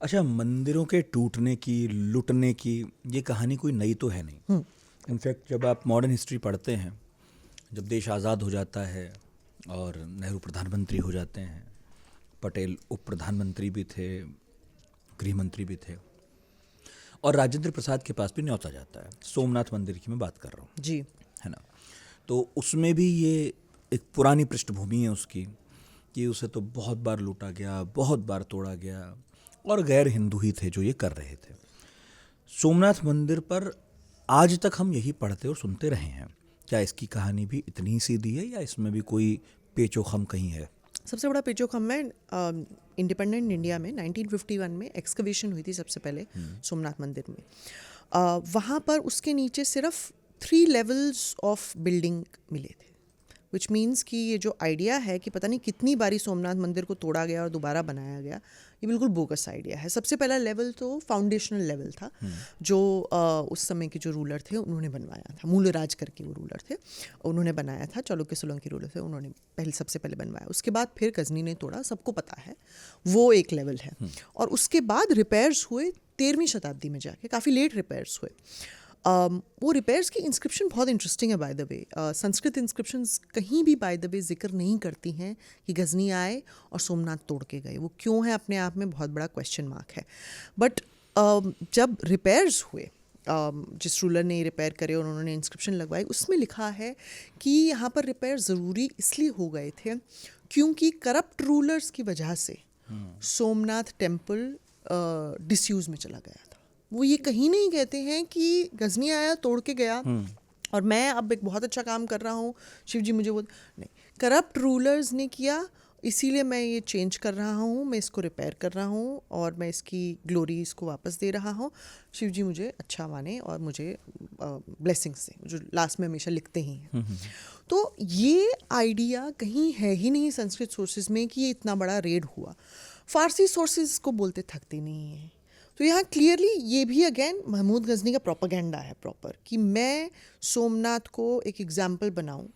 अच्छा, मंदिरों के टूटने की, लुटने की ये कहानी कोई नई तो है नहीं। इनफैक्ट जब आप मॉडर्न हिस्ट्री पढ़ते हैं, जब देश आज़ाद हो जाता है और नेहरू प्रधानमंत्री हो जाते हैं, पटेल उप प्रधानमंत्री भी थे, गृह मंत्री भी थे, और राजेंद्र प्रसाद के पास भी न्योता जाता है। सोमनाथ मंदिर की मैं बात कर रहा हूँ, जी। है ना। तो उसमें भी ये एक पुरानी पृष्ठभूमि है उसकी कि उसे तो बहुत बार लूटा गया, बहुत बार तोड़ा गया, और गैर हिंदू ही थे जो ये कर रहे थे। सोमनाथ मंदिर पर आज तक हम यही पढ़ते और सुनते रहे हैं। क्या इसकी कहानी भी इतनी सीधी है या इसमें भी कोई पेचोखम कहीं है? सबसे बड़ा पेचोखम में इंडिपेंडेंट इंडिया में 1951 में एक्सकवेशन हुई थी सबसे पहले सोमनाथ मंदिर में। वहाँ पर उसके नीचे सिर्फ 3 लेवल्स ऑफ बिल्डिंग मिले थे, विच मीन्स कि ये जो आइडिया है कि पता नहीं कितनी बारी सोमनाथ मंदिर को तोड़ा गया और दोबारा बनाया गया, ये बिल्कुल बोगस आइडिया है। सबसे पहला लेवल तो फाउंडेशनल लेवल था, जो उस समय के जो रूलर थे उन्होंने बनवाया था। मूलराज करके वो रूलर थे, उन्होंने बनाया था। चालुक्य सोलंकी रूलर थे, उन्होंने सबसे पहले बनवाया। उसके बाद फिर गजनी ने तोड़ा, सबको पता है, वो एक लेवल है। और उसके बाद रिपेयर्स हुए 13वीं शताब्दी में जाके, काफ़ी लेट रिपेयर्स हुए। वो रिपेयर्स की इंस्क्रिप्शन बहुत इंटरेस्टिंग है bye the way. Sanskrit inscriptions कहीं भी बाय द वे जिक्र नहीं करती हैं कि गजनी आए और सोमनाथ तोड़ के गए। वो क्यों है, अपने आप में बहुत बड़ा क्वेश्चन मार्क है। बट जब रिपेयर्स हुए, जिस रूलर ने रिपेयर करे और उन्होंने इंस्क्रिप्शन लगवाई, उसमें लिखा है कि यहाँ पर रिपेयर ज़रूरी इसलिए हो गए थे क्योंकि करप्ट रूलर्स की वजह से सोमनाथ टेम्पल डिसयूज़ में चला गया था। वो ये कहीं नहीं कहते हैं कि गजनी आया तोड़ के गया और मैं अब एक बहुत अच्छा काम कर रहा हूँ, शिव जी मुझे वो नहीं, करप्ट रूलर्स ने किया, इसीलिए मैं ये चेंज कर रहा हूँ, मैं इसको रिपेयर कर रहा हूँ और मैं इसकी ग्लोरी इसको वापस दे रहा हूँ। शिव जी मुझे अच्छा माने और मुझे ब्लेसिंग्स दें, जो लास्ट में हमेशा लिखते ही हैं। तो ये आइडिया कहीं है ही नहीं संस्कृत सोर्सेज में कि ये इतना बड़ा रेड हुआ। फारसी सोर्सेज को बोलते थकते नहीं हैं। तो यहाँ क्लियरली ये भी अगेन महमूद गजनी का प्रोपेगेंडा है प्रॉपर, कि मैं सोमनाथ को एक एग्जाम्पल बनाऊँ।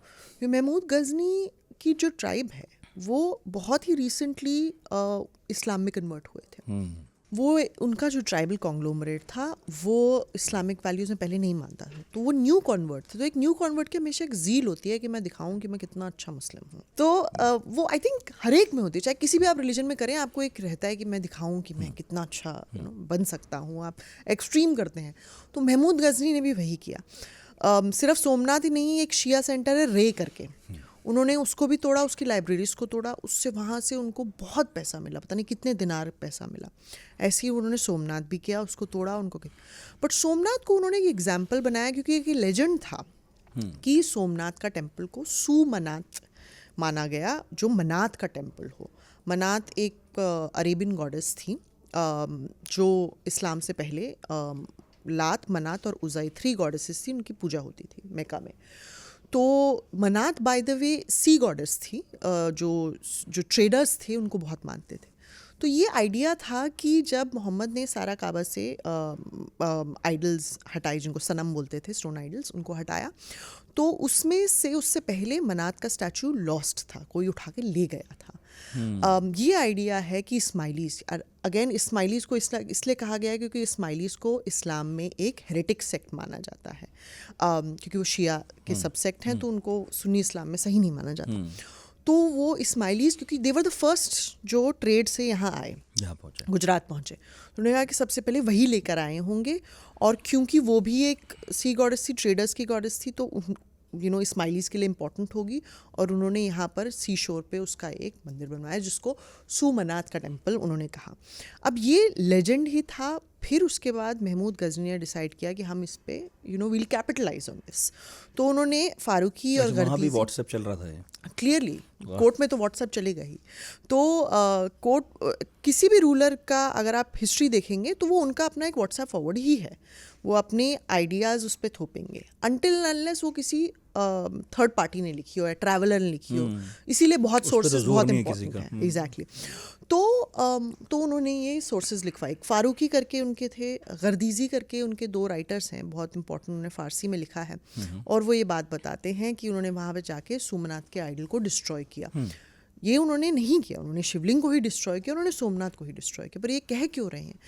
महमूद गजनी की जो ट्राइब है वो बहुत ही रिसेंटली इस्लाम में कन्वर्ट हुए थे। वो उनका जो ट्राइबल कॉन्ग्लोमरेट था वो इस्लामिक वैल्यूज़ में पहले नहीं मानता था, तो वो न्यू कन्वर्ट थे। तो एक न्यू कन्वर्ट की हमेशा एक ज़ील होती है कि मैं दिखाऊं कि मैं कितना अच्छा मुस्लिम हूँ। तो वो आई थिंक हर एक में होती है, चाहे किसी भी आप रिलीजन में करें, आपको एक रहता है कि मैं दिखाऊं कि मैं कितना अच्छा बन सकता हूँ। आप एक्सट्रीम करते हैं। तो महमूद गजनी ने भी वही किया। सिर्फ सोमनाथ ही नहीं, एक शिया सेंटर है रे करके, उन्होंने उसको भी तोड़ा, उसकी लाइब्रेरीज को तोड़ा, उससे वहाँ से उनको बहुत पैसा मिला, पता नहीं कितने दिनार पैसा मिला। ऐसे ही उन्होंने सोमनाथ भी किया, उसको तोड़ा उनको। बट सोमनाथ को उन्होंने एक एग्जाम्पल बनाया क्योंकि एक लेजेंड था कि सोमनाथ का टेम्पल को सुमनाथ माना गया, जो मनात का टेम्पल हो। मनात एक अरेबियन गॉडेस थी, जो इस्लाम से पहले लात, मनात और उज़ाई 3 गॉडेसेस थी, उनकी पूजा होती थी मेका में। तो Manat by the way she goddess थी, जो ट्रेडर्स थे उनको बहुत मानते थे। तो ये आइडिया था कि जब मोहम्मद ने सारा काबा से आइडल्स हटाए, जिनको सनम बोलते थे, स्टोन आइडल्स, उनको हटाया, तो उसमें से उससे पहले मनात का स्टैचू लॉस्ट था, कोई उठा के ले गया था। ये आइडिया है कि इस्माइलीज, अगेन इस्माइलीज को इसलिए कहा गया है क्योंकि इस्माइलीज को इस्लाम में एक हेरेटिक सेक्ट माना जाता है, क्योंकि वो शिया के सबसेक्ट हैं, तो उनको सुन्नी इस्लाम में सही नहीं माना जाता। तो वो इस्माइलीज, क्योंकि दे वर द फर्स्ट जो ट्रेड से यहाँ आए, गुजरात पहुँचे, तो उन्होंने कहा कि सबसे पहले वही लेकर आए होंगे। और क्योंकि वो भी एक सी गॉडेस थी, ट्रेडर्स की गॉडेस थी, तो इस्माइलीज के लिए इम्पॉर्टेंट होगी, और उन्होंने यहाँ पर सी शोर पे उसका एक मंदिर बनवाया जिसको सुमनाथ का टेम्पल उन्होंने कहा। अब ये लेजेंड ही था। फिर उसके बाद महमूद गजनी ने डिसाइड किया कि हम इस पे विल कैपिटलाइज ऑन दिस। तो उन्होंने फारूकी और वहाँ भी गर्दीजी, व्हाट्सएप चल रहा था क्लियरली कोर्ट में तो व्हाट्सएप चलेगा ही। तो कोर्ट, किसी भी रूलर का अगर आप हिस्ट्री देखेंगे तो वो उनका अपना एक व्हाट्सएप फॉरवर्ड ही है, वो अपने आइडियाज़ उस पर थोपेंगे अनटिल अनलेस वो किसी थर्ड पार्टी ने लिखी हो या ट्रैवलर ने लिखी हो। इसीलिए बहुत सोर्सेज बहुत इंपॉर्टेंट है। एग्जैक्टली। तो उन्होंने ये सोर्सेज लिखवाए। फारूकी करके उनके थे, गर्दीजी करके उनके 2 राइटर्स हैं बहुत इंपॉर्टेंट, उन्होंने फ़ारसी में लिखा है, और वो ये बात बताते हैं कि उन्होंने वहाँ पे जाके सोमनाथ के आइडल को डिस्ट्रॉय किया। ये उन्होंने नहीं किया, उन्होंने शिवलिंग को ही डिस्ट्रॉय किया, उन्होंने सोमनाथ को ही डिस्ट्रॉय किया। पर ये कह क्यों रहे हैं?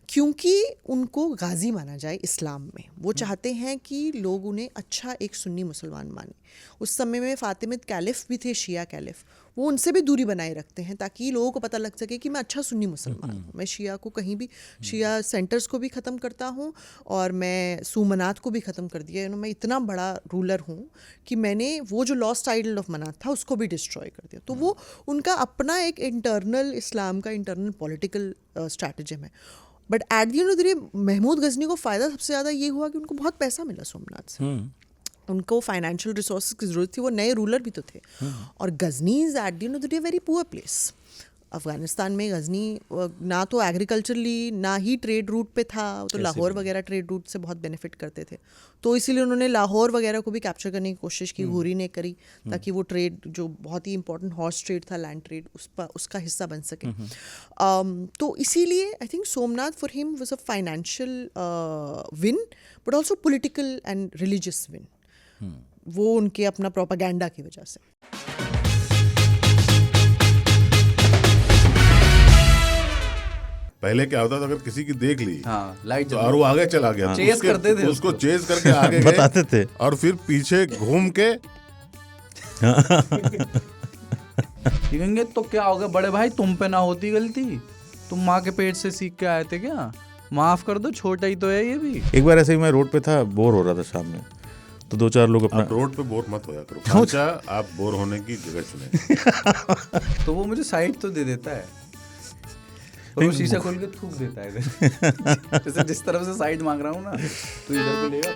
क्योंकि उनको गाजी माना जाए इस्लाम में। वो चाहते हैं कि लोग उन्हें अच्छा एक सुन्नी मुसलमान माने। उस समय में फातिमिद कैलिफ भी थे, शिया कैलिफ, वो उनसे भी दूरी बनाए रखते हैं ताकि लोगों को पता लग सके कि मैं अच्छा सुन्नी मुसलमान हूँ। मैं शिया को कहीं भी, शिया सेंटर्स को भी ख़त्म करता हूँ और मैं सुमनात को भी ख़त्म कर दिया। मैं इतना बड़ा रूलर हूँ कि मैंने वो जो लॉस्ट आइडल ऑफ मनात था उसको भी डिस्ट्रॉय कर दिया। तो वो उनका अपना एक इंटरनल, इस्लाम का इंटरनल पॉलिटिकल स्ट्रैटेजिम है। But at the end of the day Mahmud Ghazni को फ़ायदा सबसे ज़्यादा ये हुआ कि उनको बहुत पैसा मिला सोमनाथ से। उनको फाइनेंशियल रिसोर्सेज की ज़रूरत थी, वो नए रूलर भी तो थे। और Ghazni is at the end of the day very poor place. Afghanistan में गजनी ना तो एग्रीकल्चरली ना ही ट्रेड रूट पे था, तो लाहौर वगैरह ट्रेड रूट से बहुत बेनिफिट करते थे। तो इसीलिए उन्होंने लाहौर वगैरह को भी कैप्चर करने की कोशिश की, घूरी ने करी, ताकि वो ट्रेड जो बहुत ही इंपॉर्टेंट हॉर्स ट्रेड था, लैंड ट्रेड, उसका हिस्सा बन सके। तो इसीलिए I think Somnath for him was a financial win but also political and religious win. वो उनके अपना प्रोपागेंडा की वजह से। पहले क्या होता था, अगर किसी की देख ली लाइट तो और वो आगे चला गया, चेस करते थे, उसको चेस करके आगे गए बताते थे, और फिर पीछे घूम के कहेंगे तो क्या हो गया बड़े भाई, तुम पे ना होती गलती, तुम माँ के पेट से सीख के आए थे क्या, माफ कर दो, छोटा ही तो है ये भी। एक बार ऐसे ही मैं रोड पे था, बोर हो रहा था शाम में, तो 2-4 लोग अपना आप रोड पे बोर मत होया करो, अच्छा आप बोर होने की जगह चुने। तो वो मुझे साइड तो दे देता है और वो शीशा खोल के थूक देता है इधर। जैसे जिस तरफ से साइड मांग रहा हूँ ना, तो इधर को लेगा।